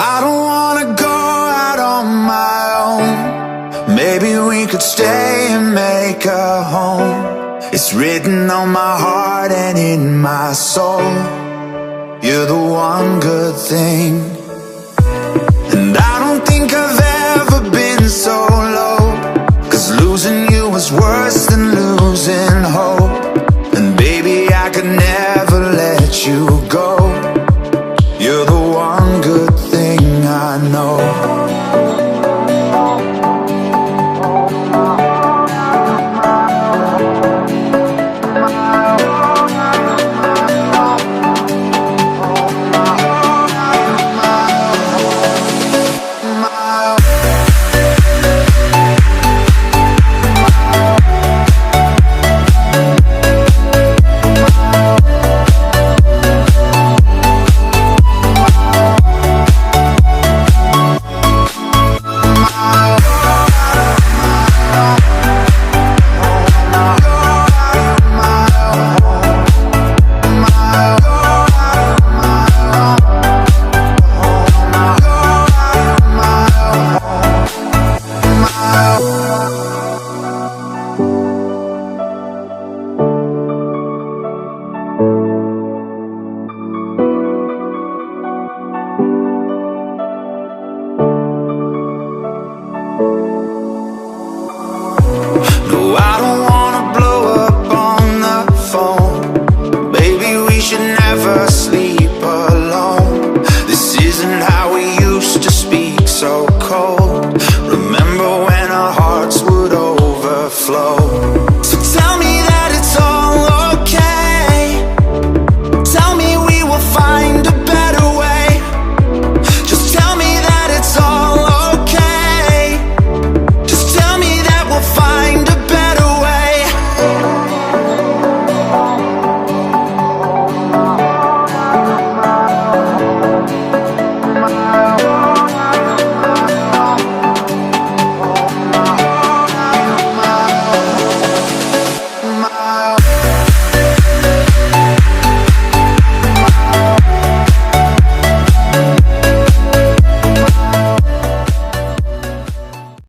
I don't wanna go out on my own. Maybe we could stay and make a home. It's written on my heart and in my soul. You're the one good thing